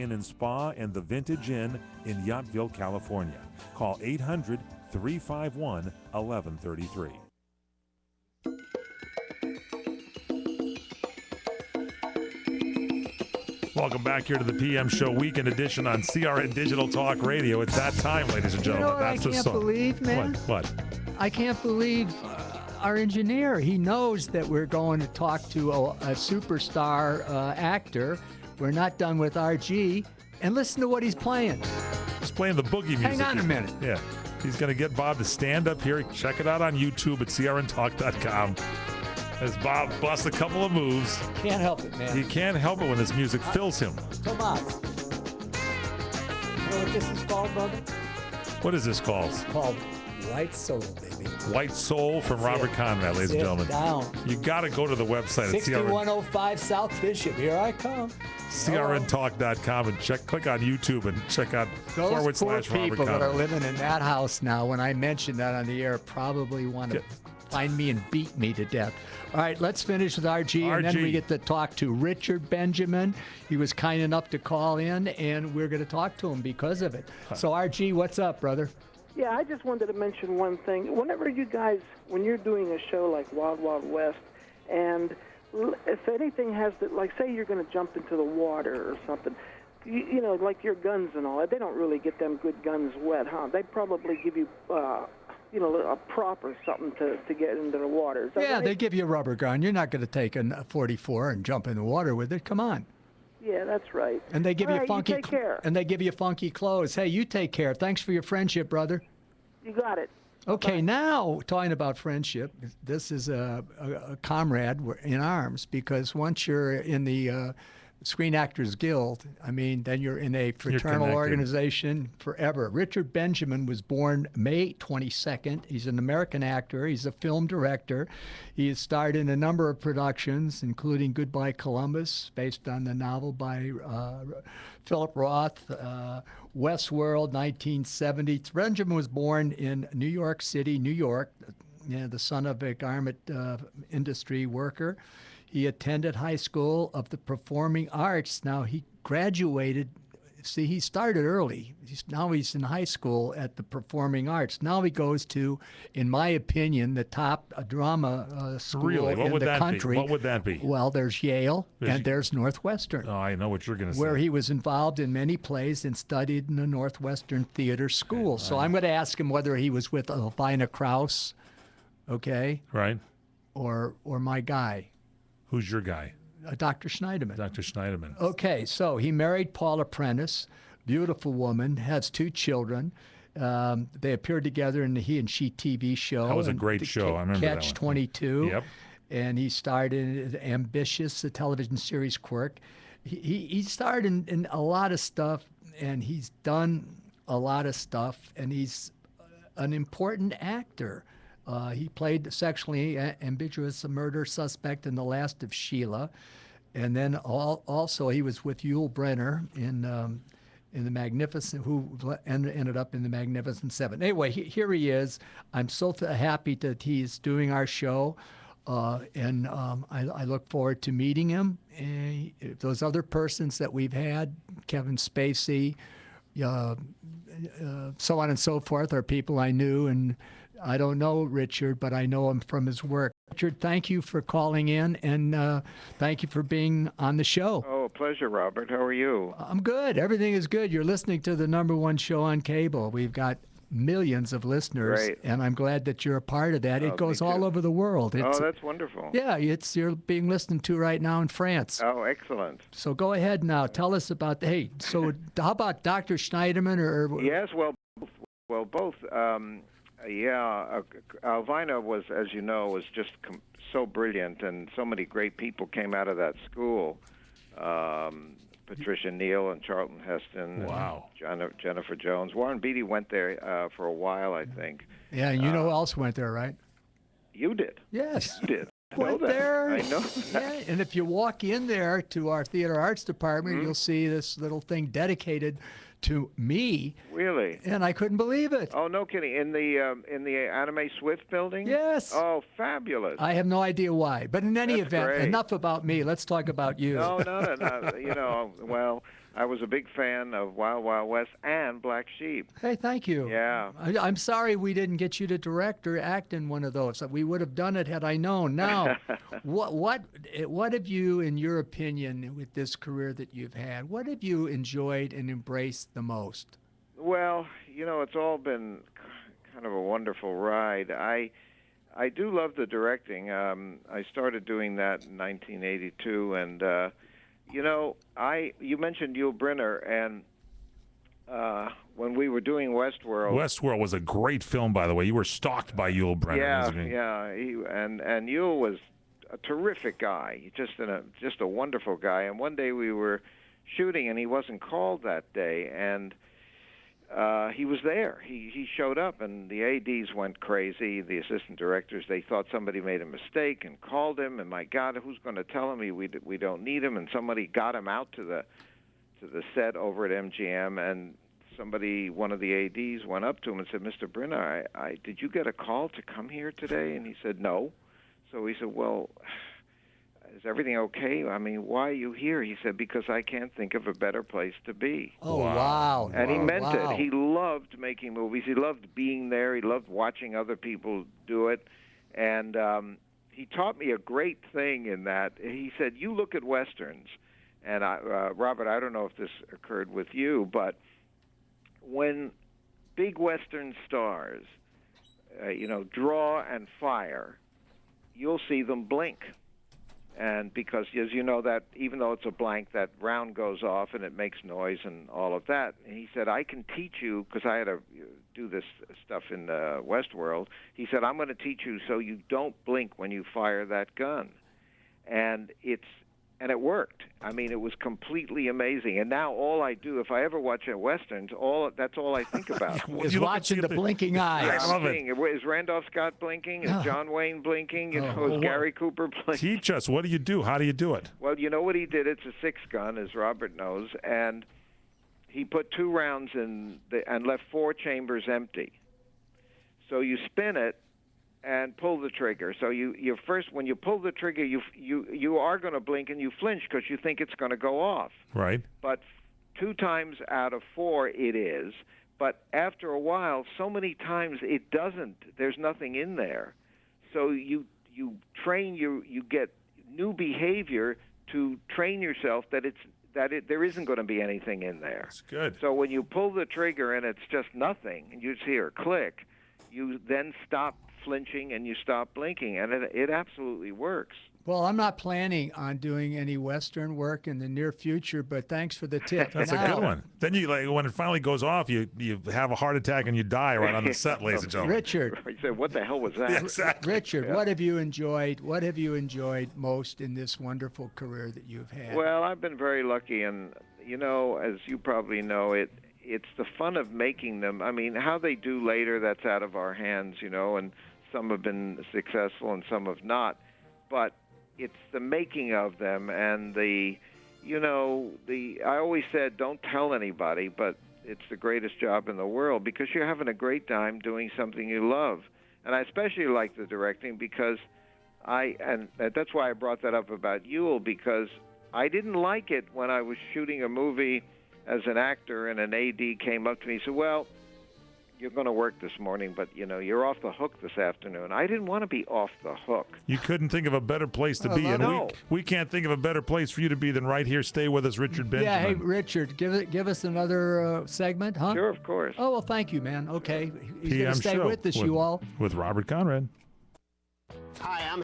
Inn and Spa and the Vintage Inn in Yachtville, California. Call 800-351-1133. Welcome back here to the PM Show Weekend Edition on CRN Digital Talk Radio. It's that time, ladies and gentlemen. You know what That's I can't believe, man? What? I can't believe our engineer. He knows that we're going to talk to a superstar actor. We're not done with RG. And listen to what he's playing. He's playing the boogie music. Hang on a minute. Yeah. He's going to get Bob to stand up here. Check it out on YouTube at crntalk.com. As Bob busts a couple of moves. Can't help it, man. You can't help it when this music fills him. Tomas. You know what this is called, brother? What is this called? It's called White Soul, baby. White Soul from Robert Conrad, ladies and gentlemen. Down. You got to go to the website at 6105 South Bishop. Here I come. crntalk.com and click on YouTube and check out Those poor /Robert people that are Conrad. living in that house now, when I mention that on the air, probably want to find me and beat me to death. All right, let's finish with RG, and then we get to talk to Richard Benjamin. He was kind enough to call in, and we're going to talk to him because of it. So, RG, what's up, brother? Yeah, I just wanted to mention one thing. Whenever you guys, when you're doing a show like Wild Wild West, and if anything has to, like, say you're going to jump into the water or something, you know, like your guns and all that, they don't really get them good guns wet, huh? They probably give you, you know, a prop or something to get into the water. Is that Yeah, right? they give you a rubber gun. You're not going to take a 44 and jump in the water with it. Come on. Yeah, that's right. And they give All you right, funky. take care. And they give you funky clothes. Hey, you take care. Thanks for your friendship, brother. You got it. Okay, Bye. Now talking about friendship, this is a comrade in arms, because once you're in the Screen Actors Guild, I mean, then you're in a fraternal organization forever. Richard Benjamin was born May 22nd. He's an American actor. He's a film director. He has starred in a number of productions, including Goodbye Columbus, based on the novel by Philip Roth, Westworld, 1970. Benjamin was born in New York City, New York, the son of a garment industry worker. He attended high school of the performing arts. Now he graduated. See, he started early. Now he's in high school at the performing arts. Now he goes to, in my opinion, the top drama school in the country. What would that be? Well, there's Yale and there's Northwestern. Oh, I know what you're going to say. Where he was involved in many plays and studied in the Northwestern Theater School. So I'm going to ask him whether he was with Elvina Krauss, okay? Right. Or my guy. Who's your guy? Dr. Schneiderman. Dr. Schneiderman. Okay, so he married Paula Prentice, beautiful woman, has 2 children. They appeared together in the He and She TV show. That was a great show. I remember that one. Catch 22. Yep. And he starred in Ambitious, the television series Quirk. He starred in a lot of stuff, and he's done a lot of stuff, and he's an important actor. He played the sexually ambiguous murder suspect in The Last of Sheila. And then also he was with Yul Brynner in the Magnificent, who ended up in The Magnificent Seven. Anyway, here he is. I'm so happy that he's doing our show. And I look forward to meeting him. And those other persons that we've had, Kevin Spacey, so on and so forth, are people I knew, and I don't know Richard, but I know him from his work. Richard, thank you for calling in, and thank you for being on the show. Oh, a pleasure, Robert. How are you? I'm good. Everything is good. You're listening to the #1 show on cable. We've got millions of listeners, Great. and I'm glad that you're a part of that. Oh, It goes me all too. over the world. Oh, that's wonderful. Yeah, you're being listened to right now in France. Oh, excellent. So go ahead now. Tell us about, so how about Dr. Schneiderman? Yes, well, both. Alvina was, as you know, was just so brilliant, and so many great people came out of that school. Patricia Neal and Charlton Heston. Wow. And Jennifer Jones. Warren Beatty went there for a while, I think. Yeah, and you know who else went there, right? You did. Yes. You did. Went there. I know that. Yeah, and if you walk in there to our theater arts department, you'll see this little thing dedicated to me. Really? And I couldn't believe it. Oh, no kidding. In the Anime Swift building? Yes. Oh, fabulous. I have no idea why. But in any That's event, great. enough about me. Let's talk about you. No. You know, well, I was a big fan of Wild Wild West and Black Sheep. Hey, thank you. Yeah. I'm sorry we didn't get you to direct or act in one of those. We would have done it had I known. Now, what have you, in your opinion, with this career that you've had, what have you enjoyed and embraced the most? Well, it's all been kind of a wonderful ride. I do love the directing. I started doing that in 1982, and you mentioned Yul Brynner, and when we were doing Westworld was a great film, by the way. You were stalked by Yul Brynner. Yeah. And Yul was a terrific guy, just a wonderful guy. And one day we were shooting, and he wasn't called that day, and he was there. He showed up, and the ADs went crazy. The assistant directors, they thought somebody made a mistake and called him. And my God, who's going to tell him we don't need him? And somebody got him out to the set over at MGM, and one of the ADs went up to him and said, "Mr. Brynner, did you get a call to come here today?" And he said, "No." So he said, "Well, is everything okay? I mean, why are you here?" He said, "Because I can't think of a better place to be." Oh, wow. And he meant wow. it. He loved making movies. He loved being there. He loved watching other people do it. And he taught me a great thing in that. He said, "You look at Westerns." And Robert, I don't know if this occurred with you, but when big Western stars, draw and fire, you'll see them blink. And because, as you know, that even though it's a blank, that round goes off and it makes noise and all of that. And he said, "I can teach you," because I had to do this stuff in Westworld. He said, "I'm going to teach you so you don't blink when you fire that gun." And it worked. I mean, it was completely amazing. And now all I do, if I ever watch a Westerns, that's all I think about. Is watching the blinking eyes. I love it. Is Randolph Scott blinking? Is John Wayne blinking? Is Gary Cooper blinking? Teach us. What do you do? How do you do it? Well, you know what he did? It's a 6-gun, as Robert knows, and he put 2 rounds in and left 4 chambers empty. So you spin it and pull the trigger. So you first, when you pull the trigger, you are going to blink and you flinch because you think it's going to go off. Right. But 2 times out of 4 it is. But after a while, so many times it doesn't. There's nothing in there. So you train you get new behavior to train yourself that there isn't going to be anything in there. That's good. So when you pull the trigger and it's just nothing, and you just hear a click, you then stop flinching and you stop blinking, and it absolutely works. Well, I'm not planning on doing any Western work in the near future, but thanks for the tip. That's a good one. Then when it finally goes off, you have a heart attack and you die right on the set, ladies and gentlemen. Richard. You said, "What the hell was that?" Yeah, exactly. Richard, yeah. What have you enjoyed most in this wonderful career that you've had? Well, I've been very lucky, and as you probably know, it's the fun of making them. I mean, how they do later, that's out of our hands, and some have been successful and some have not. But it's the making of them and I always said, don't tell anybody, but it's the greatest job in the world because you're having a great time doing something you love. And I especially like the directing because and that's why I brought that up about Yul, because I didn't like it when I was shooting a movie as an actor and an AD came up to me and said, "Well, you're going to work this morning, but, you're off the hook this afternoon." I didn't want to be off the hook. You couldn't think of a better place to be. And no. we can't think of a better place for you to be than right here. Stay with us, Richard Benjamin. Yeah, hey, Richard, give us another segment, huh? Sure, of course. Oh, well, thank you, man. Okay. He's going PM to stay show with us, you all. With Robert Conrad. Hi, I'm